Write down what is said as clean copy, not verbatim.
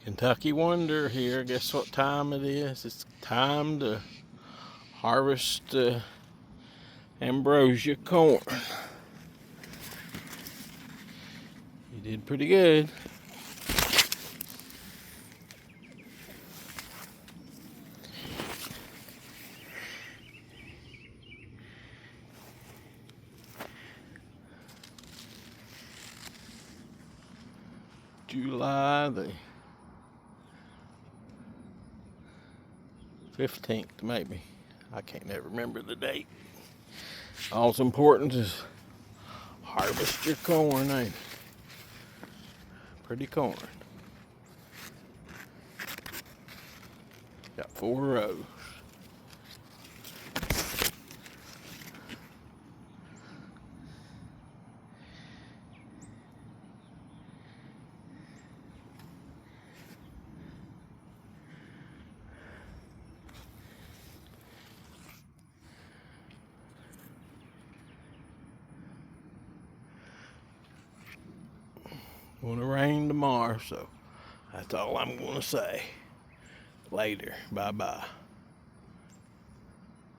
Kentucky Wonder here. Guess what time it is? It's time to harvest ambrosia corn. You did pretty good. July the 15th, maybe. I can't never remember the date. All's important is harvest your corn, ain't it? Pretty corn. Got 4 rows. Gonna rain tomorrow, so that's all I'm gonna say. Later. Bye-bye.